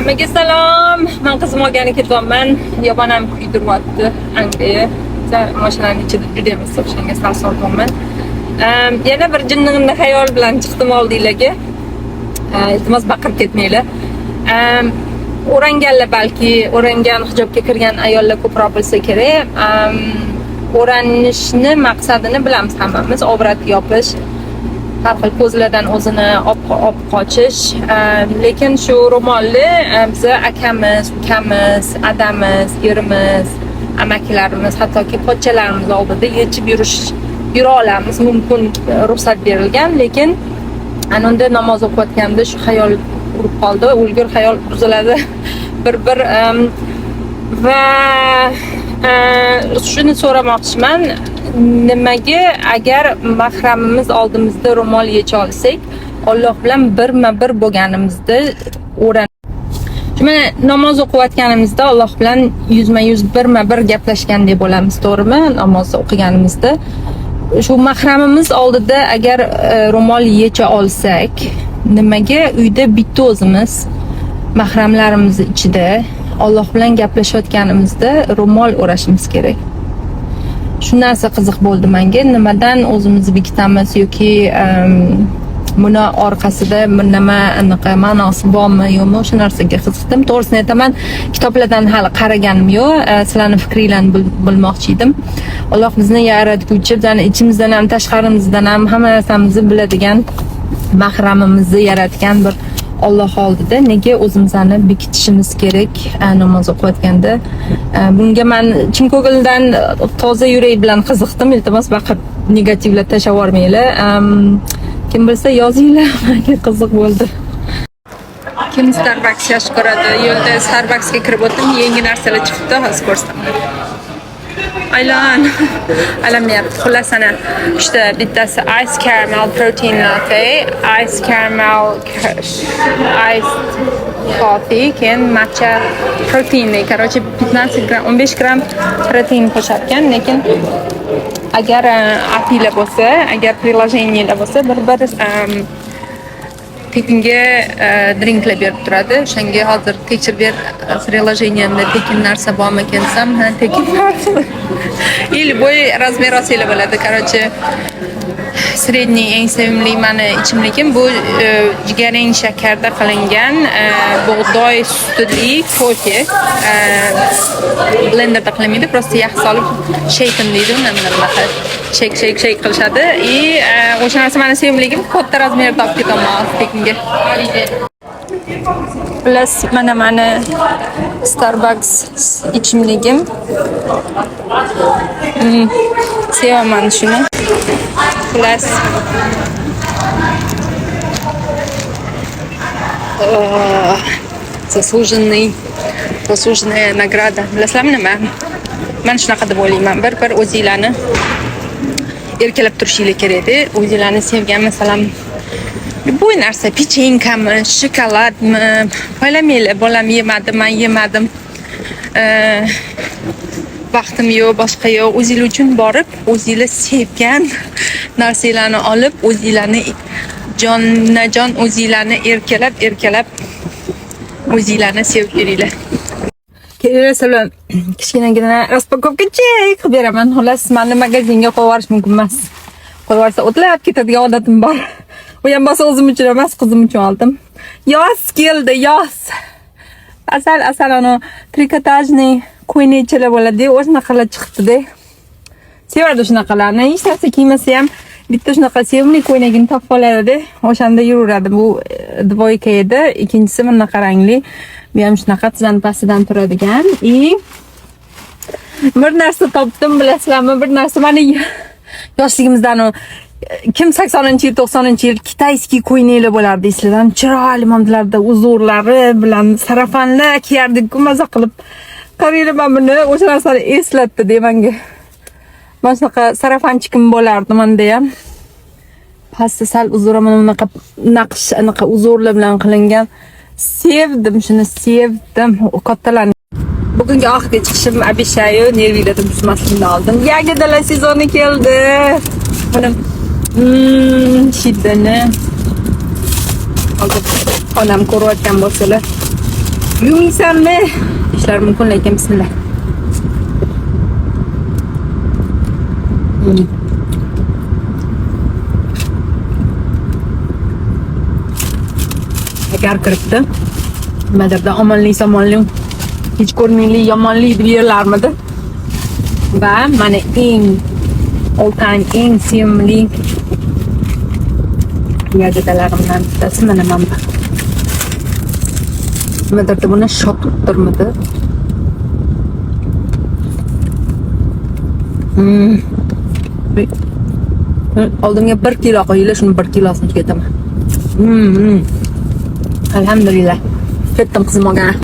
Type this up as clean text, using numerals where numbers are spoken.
Hammaga salom. Men qizim olgani ketyapman. Yobonam kuydiryapti Angliya. Mashinaning ichida juda ham issiq, shunga sal solganman. Yana bir jinnig'inni xayol bilan chiqdim oldinglarga. Iltimos baqirib ketmanglar. O'ranganlar balki o'rangan hijobga kirgan ayollar ko'proq bilsa kerak. O'ranishni maqsadini bilamiz hammamiz, obrat yopish, har xil ko'zlardan o'zini olib qochish. Lekin shu ro'molni biza akamiz, ukamiz, adamiz, erimiz, amakilarimiz, hattoki pochalarimiz oldida yechib yura olamiz, mumkin, ruxsat berilgan. Lekin anunda namoz o'qiyotganda shu xayol urib qoldi, o'lgur xayol buziladi bir va shuni so'ramoqchiman, nimaga agar mahramimiz oldimizda ro'mol yecha olsak, Alloh bilan birma-bir bo'lganimizda mana namoz o'qiyotganimizda Alloh bilan yuzma-yuz birma-bir gaplashgandek bo'lamiz, to'g'rimi? Namoz o'qiganimizda shu mahramimiz oldida agar ro'mol yecha olsak, nimaga uyda bitta o'zimiz mahramlarimiz ichida Alloh bilan gaplashayotganimizda ro'mol o'rashimiz kerak? Shu narsa qiziq bo'ldi menga. Nimadan o'zimizni bekitamiz yoki buni orqasida nima anaqa ma'nosi bormi yo'qmi, o'sha narsaga qiziqdim. To'g'risini aytaman, kitoblardan hali qaraganim yo'q. Sizlarning fikringizni bilmoqchi edim. Alloh bizni yaratguvchi, bizning ichimizdan ham tashqarimizdan ham hamma narsamizni biladigan mahramimizni yaratgan bir Alloh oldida nega o'zimizni bekitishimiz kerak namoz o'qiyotganda? Bunga men chin ko'ngildan toza yurak bilan qiziqdim. Iltimos baqib negativlar tashlab yubormanglar. Kim bilsa yozinglar, menga qiziq bo'ldi. Kim Starbucks yaxshi ko'radi? Yo'lda Starbucksga kirib o'tdim, yangi narsalar chiqibdi, hozir ko'rsataman. Aylan alamayapti. Xullas ana işte bittasi ice caramel protein latte, ice caramel iced coffee, keyin matcha proteinli. Короче, 15 gram, 15 gram protein qo'sharkan, lekin agar apila bo'lsa, agar приложениеlar bo'lsa, bir tekinga drinklar berib turadi. O'shanga hozir tekshirib ber, приложениемda tekin narsa bormi ekan desam, ha, tekin. Или bo'y razmer olsanglar bo'ladi. Короче, sredniy eng sevimli meni ichimligim bu jigarrang shakarda qilingan bug'doy sutli kofe. Blenderda qilinmaydi, просто yog' solib shaken deydi, unaqa shake qilishadi. O'sha narsa meni sevimligim, katta razmerda olib ketaman tekinga. Plus mana Starbucks ichimligim. Sevaman shuni. Plus заслуженная награда. Bilasizlarmi nima? Men shunaqa deb o'ylayman. Bir o'zinglarni erkalab turishinglar kerak-da. O'zinglarni sevgan, masalan, bu narsa pechenkami, shokoladmi, qo'ylamanglar, bolam yemadi, men yemadim. Vaqtim yo'q, boshqa yo'q. O'zinglar uchun borib, o'zinglar sevgan narsalarni olib, o'zinglarni jonnajon o'zinglarni erkalab o'zinglarni sevib yuringlar. Kelinglar bilan kichkinagina raspakovka qilib beraman. Xullas, meni magazinga qo'yib yuborish mumkin emas. Qo'yib yuborsa o'tlab ketadigan odatim bor. Bu ham bosa o'zim uchun emas, qizim uchun oldim. Yoz keldi, yoz. Asal ana trikotajniy ko'ynechalar bo'ladi, o'shanaqalar chiqibdi-da. Sevardi shunaqalarni. Hech narsa kiymasa ham bitta shunaqa sevimli ko'ynagini topib oladi-da. O'shanda yuraveradi. Bu dvoyka edi. Ikkinchisi bunaqa rangli. Bu ham shunaqa tizan pastidan turadigan. Bir narsa topdim, bilasizlarmi? Bir narsa meni yoshligimizdan kim 80-yil, 90-yil kitayskiy ko'ynaklar bo'lardi, eslardan chiroyli mamlarda uzurlari bilan sarafanlar kiyardik, maza qilib. Qaraylar, men buni o'sha narsani eslatdi menga. Mana shunaqa sarafanchikim bo'lardi menda ham. Pasti sal uzuraman, unaqa naqsh, anaqa uzurlar bilan qilingan. Sevdim, shuni sevdim. Kattalarni bugungi oxirgi chiqishim Abishayu nervilardan buzmaslikni oldim. Yangi dala sezoni keldi. Mana shidani onam ko'rayotgan bo'lsalar, Yumiysanmi? Ishlar mumkin lekin bismillah. Agar kiribdi, nimadirda omonlik somonlik hech ko'rmaylik yomonlik deb yerlarmidi? Va mana eng oltan eng sevimli yagidalarimdan bittasi mana bu. Nimadirda buni shotib turmidi? Oldimga 1 kilo qo'yinglar, shuni 1 kilosini ketaman. Alhamdulillah. Ketdim qizim olgan.